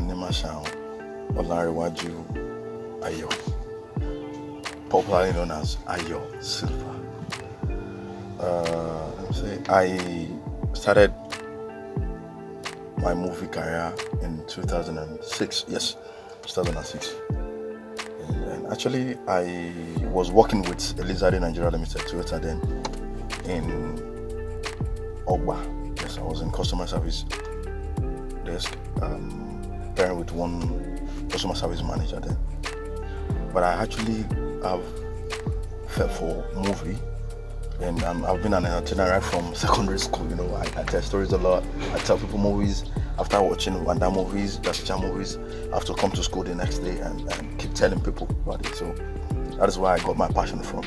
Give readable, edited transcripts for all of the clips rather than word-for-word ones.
Animation Olanrewaju Ayo, popularly known as Ayo Silva. Let me say, I started my movie career in 2006. Yes, 2006. And actually, I was working with Elizade Nigeria Limited, Toyota then, in Ogba. Yes, I was in customer service desk, pairing with one customer service manager then. But I actually have felt for movie, and I've been an entertainer right from secondary school. I tell stories a lot. I tell people movies. After watching Wanda movies, Jackie movies, I have to come to school the next day and keep telling people about it. So that is where I got my passion from.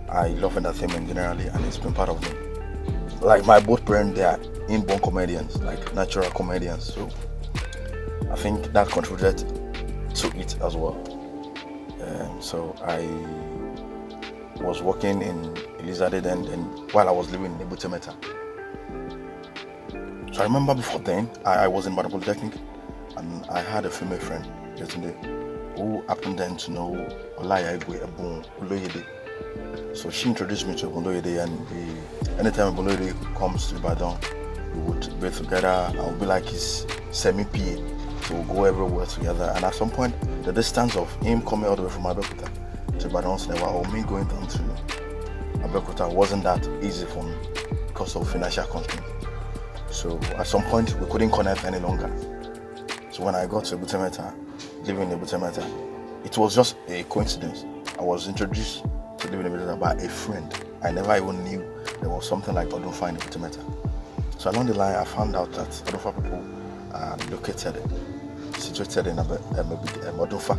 I love entertainment generally, and it's been part of me. Like my both parents, they are inborn comedians, like natural comedians. So I think that contributed to it as well. So I was working in Elizade then, and while I was living in Ebutemeta. So I remember before then, I was in Bada Polytechnic, and I had a female friend yesterday who happened then to know Olaya Igwe Ebun Oloyede. So she introduced me to Oloyede, and anytime Oloyede comes to Ibadan, we would be together. I would be like his semi-PA, so we'll go everywhere together. And at some point, the distance of him coming all the way from Abeokuta to Ibadan or me going down to Abeokuta wasn't that easy for me because of financial constraints. So at some point we couldn't connect any longer. So when I got to Ebutemeta, living in Ebutemeta, it was just a coincidence. I was introduced to living in Ebutemeta by a friend. I never even knew there was something like Odufa in Ebutemeta. So along the line, I found out that Odufa people are situated in Odufa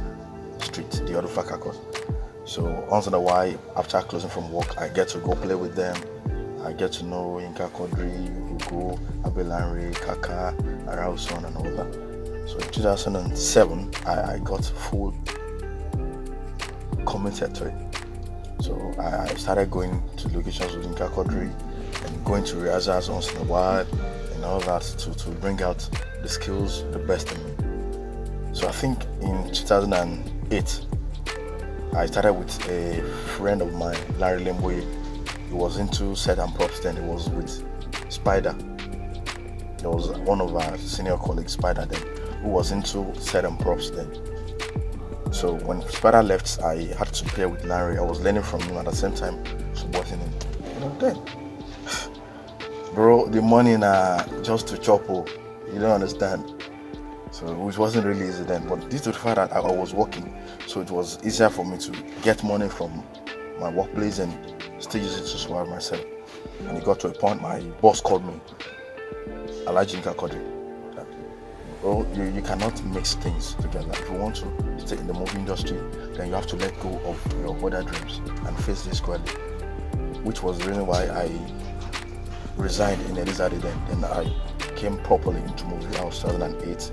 Street, the Odufa Kakos. So once in a while, after closing from work, I get to go play with them. I get to know Inka Kodri, Ugo, Abelanre, Kaka, Arauson, and all that. So in 2007, I got full committed to it. So I started going to locations with Inka Kodri and going to rehearsals once in a while and all that to bring out the skills, the best in me. So I think in 2008, I started with a friend of mine, Larry Lemboye. He was into set and props then. He was with Spider. There was one of our senior colleagues, Spider then, who was into set and props then. So when Spider left, I had to pair with Larry. I was learning from him at the same time supporting him. Then, bro, the money just to chop, you don't understand. So which wasn't really easy then. But due to the fact that I was working, so it was easier for me to get money from my workplace and still use it to survive myself. And it got to a point my boss called me, Alhaji Nka Kodri. Bro, you cannot mix things together. If you want to stay in the movie industry, then you have to let go of your other dreams and face this squarely. Which was the reason why I resigned in Elizade then. Then I came properly into movie. I was 2008,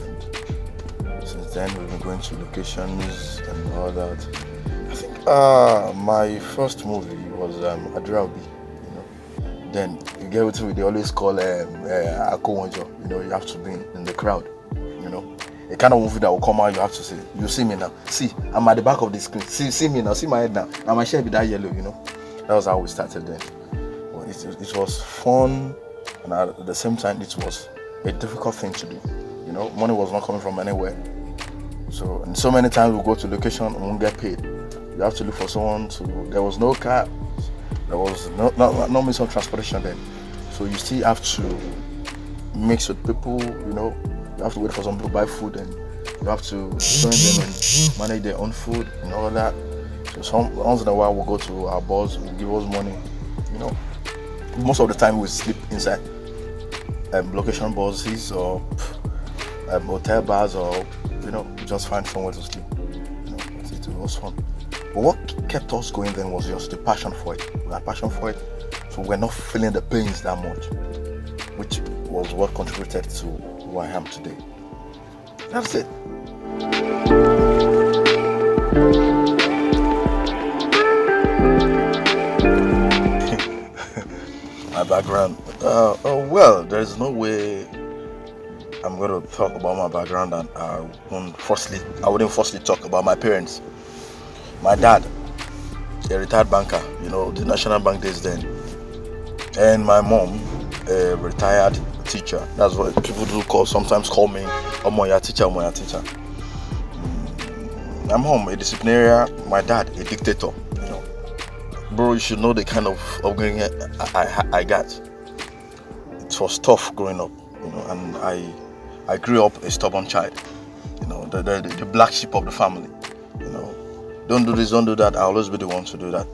and since then we've been going to locations and all that. I think my first movie was Adiraobi. Then you get what they always call Ako Wonjo. You have to be in the crowd. A kind of movie that will come out, you have to say, you see me now. See, I'm at the back of the screen. See me now. See my head now. Now my shirt be that yellow. That was how we started then. Well, it was fun, and at the same time, it was a difficult thing to do. Money was not coming from anywhere. So many times we go to location and won't get paid. You have to look for someone to. There was no car. There was no means of transportation then. So you still have to mix with people. You have to wait for some people to buy food, and you have to join them and manage their own food and all that. So once in a while we'll go to our boss, will give us money. Most of the time we sleep inside location buses or hotel bars, or just find somewhere to sleep. It was fun. But what kept us going then was just the passion for it. We had passion for it, so we're not feeling the pains that much, which was what contributed to who I am today. That's it. My background. Well, there's no way I'm going to talk about my background, and I wouldn't firstly talk about my parents. My dad, a retired banker, the National Bank days then, and my mom, a retired teacher. That's what people sometimes call me Omoya teacher, Omoya teacher. My mom, a disciplinarian. My dad, a dictator. Bro, you should know the kind of upbringing I got. It was tough growing up, and I grew up a stubborn child. The black sheep of the family. Don't do this, don't do that. I'll always be the one to do that.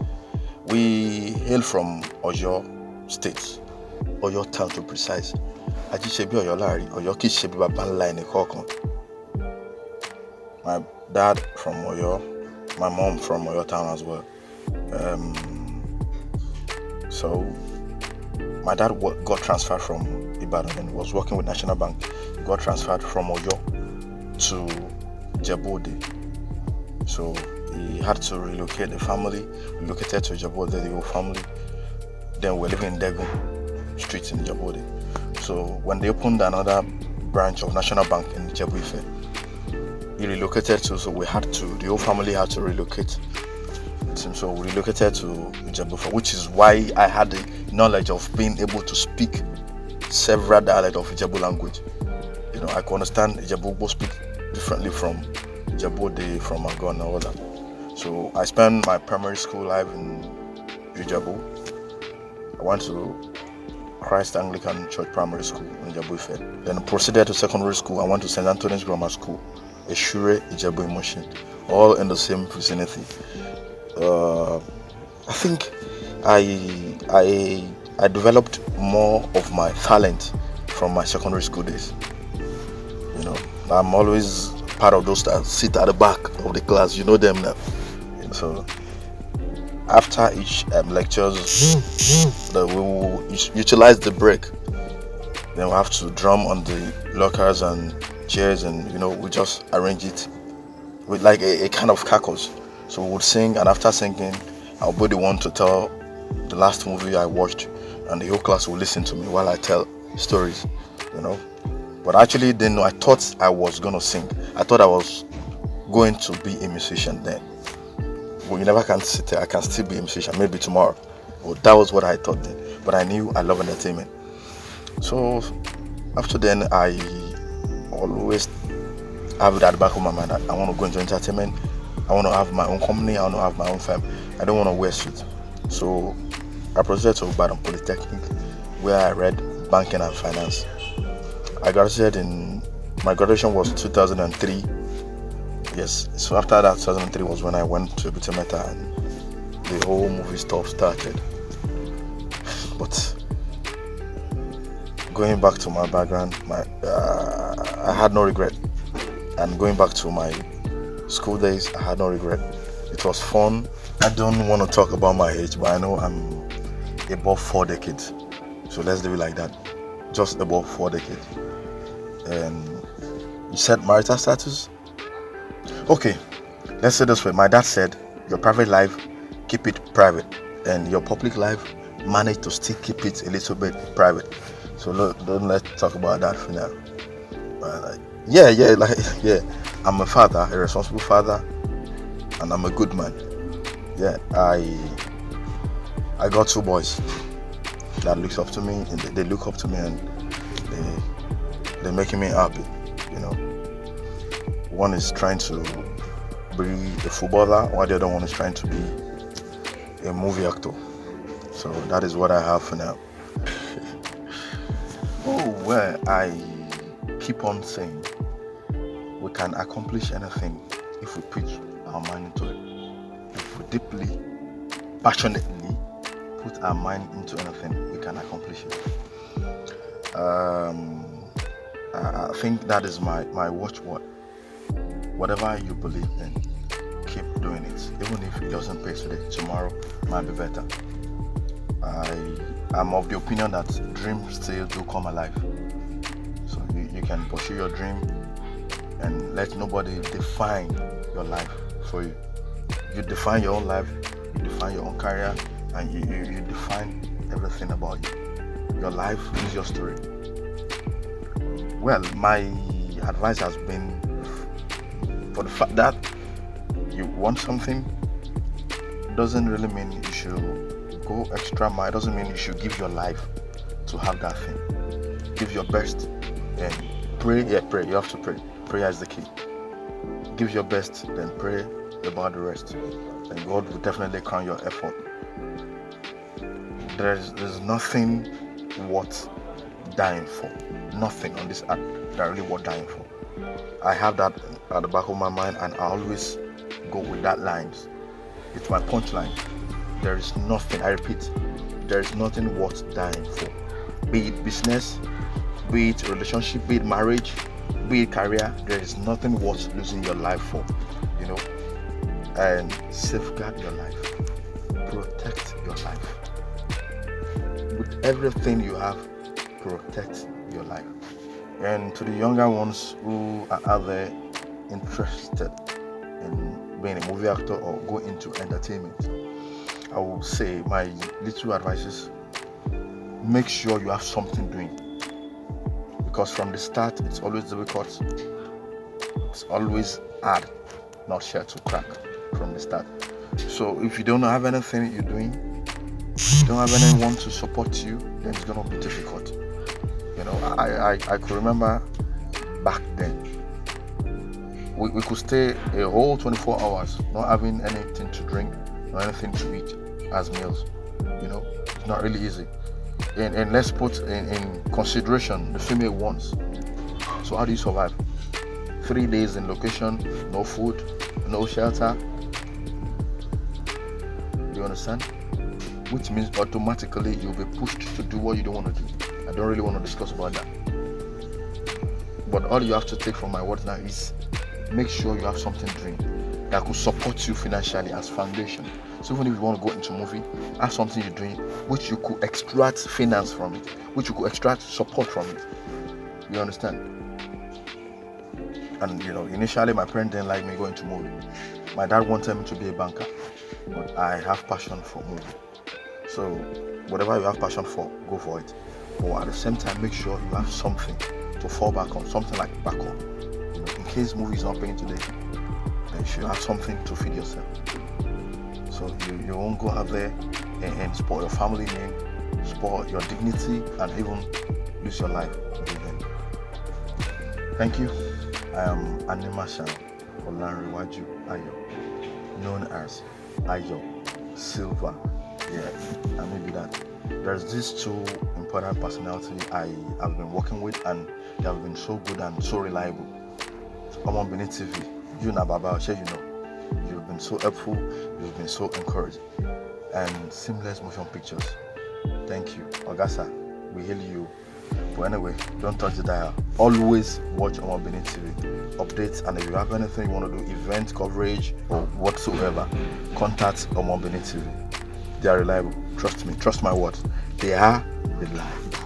We hail from Oyo State, Oyo town to precise. Ajisebi Oyo Lari, Oyo Kishebi Babanla in Kokan. My dad from Oyo, my mom from Oyo town as well. So my dad got transferred from Ibadan and was working with National Bank. He got transferred from Oyo to Jebode. So he had to relocate the family, relocated to Jebode, the whole family. Then we're living in Degun Street in Jebode. So when they opened another branch of National Bank in Jebu-Ife, he relocated to, so the whole family had to relocate. So we relocated to Ijebu, which is why I had the knowledge of being able to speak several dialects of Ijebu language. I could understand Ijebu speak differently from Ijebu, from Angon and all that. So I spent my primary school life in Ijebu. I went to Christ Anglican Church Primary School in Ijebu-Ife. Then proceeded to secondary school. I went to St. Anthony's Grammar School, Eshure, Ijebu Imoshin, all in the same vicinity. I think I developed more of my talent from my secondary school days. I'm always part of those that sit at the back of the class. You know them now. So after each lectures, we will utilize the break. Then we have to drum on the lockers and chairs, and we just arrange it with like a kind of cackles. So we would sing, and after singing, I'll be the one to tell the last movie I watched, and the whole class will listen to me while I tell stories, But I actually didn't know. I thought I was going to sing. I thought I was going to be a musician then. But you never can sit there. I can still be a musician, maybe tomorrow. Well, that was what I thought then. But I knew I love entertainment. So after then, I always have that back of my mind. I want to go into entertainment. I want to have my own company. I want to have my own firm. I don't want to wear suits. So I proceeded to Ibadan Polytechnic, where I read banking and finance. My graduation was 2003. Yes, so after that, 2003 was when I went to Ebutemeta and the whole movie stuff started. But going back to my background, I had no regret. And going back to my school days, I had no regret. It was fun. I don't want to talk about my age, but I know I'm above 4 decades. So let's do it like that. Just above 4 decades. And you said marital status? Okay, let's say this way. My dad said, your private life, keep it private. And your public life, manage to still keep it a little bit private. So let's talk about that for now. Yeah. I'm a father, a responsible father, and I'm a good man. Yeah, I got 2 boys that looks up to me, and they look up to me, and they're making me happy. One is trying to be a footballer, while the other one is trying to be a movie actor. So that is what I have for now. I keep on saying we can accomplish anything if we put our mind into it. If we deeply, passionately put our mind into anything, we can accomplish it. I think that is my watchword. Whatever you believe in, keep doing it. Even if it doesn't pay today, tomorrow might be better. I'm of the opinion that dreams still do come alive. So you can pursue your dream and let nobody define your life for you. You define your own life, you define your own career, and you define everything about you. Your life is your story. Well, my advice has been for the fact that you want something doesn't really mean you should go extra mile, doesn't mean you should give your life to have that thing. Give your best and pray. Yeah, pray. You have to pray. Prayer is the key. Give your best, then pray about the rest. And God will definitely crown your effort. There's nothing worth dying for. Nothing on this earth that really worth dying for. I have that at the back of my mind, and I always go with that lines. It's my punchline. There is nothing, I repeat, there is nothing worth dying for. Be it business, be it relationship, be it marriage, be it career, there is nothing worth losing your life for, you know. And safeguard your life. Protect your life. With everything you have, protect your life. And to the younger ones who are out there interested in being a movie actor or go into entertainment, I will say my little advice is make sure you have something doing. Because from the start, it's always difficult. It's always hard, not sure to crack from the start. So if you don't have anything you're doing, you don't have anyone to support you, then it's gonna be difficult. You know, I could remember back then, we could stay a whole 24 hours not having anything to drink or anything to eat as meals. You know, it's not really easy. And let's put in consideration the female ones. So how do you survive? 3 days in location, no food, no shelter. Do you understand? Which means automatically you'll be pushed to do what you don't want to do. I don't really want to discuss about that. But all you have to take from my words now is make sure you have something doing that could support you financially as foundation. So even if you want to go into movie, have something you're doing which you could extract finance from it, which you could extract support from it. You understand? And you know, initially my parents didn't like me going to movie. My dad wanted me to be a banker, but I have passion for movie. So whatever you have passion for, go for it. But at the same time, make sure you have something to fall back on, something like backup. You know, in case movie is not paying today, then you should have something to feed yourself. So you won't go out there and spoil your family name, spoil your dignity, and even lose your life again. Thank you. I am Animasha Olanrewaju Ayo, known as Ayo Silva. Yeah, and maybe that. There's these two important personalities I have been working with, and they have been so good and so reliable. Omon Benin TV, you na Baba, you know. You've been so helpful, you've been so encouraging. And Seamless Motion Pictures, thank you. Augasta, we hail you. But anyway, don't touch the dial. Always watch Omon Benin TV. Updates, and if you have anything you want to do, event coverage or whatsoever, contact Omon Benin TV. They are reliable. Trust me. Trust my words. They are reliable.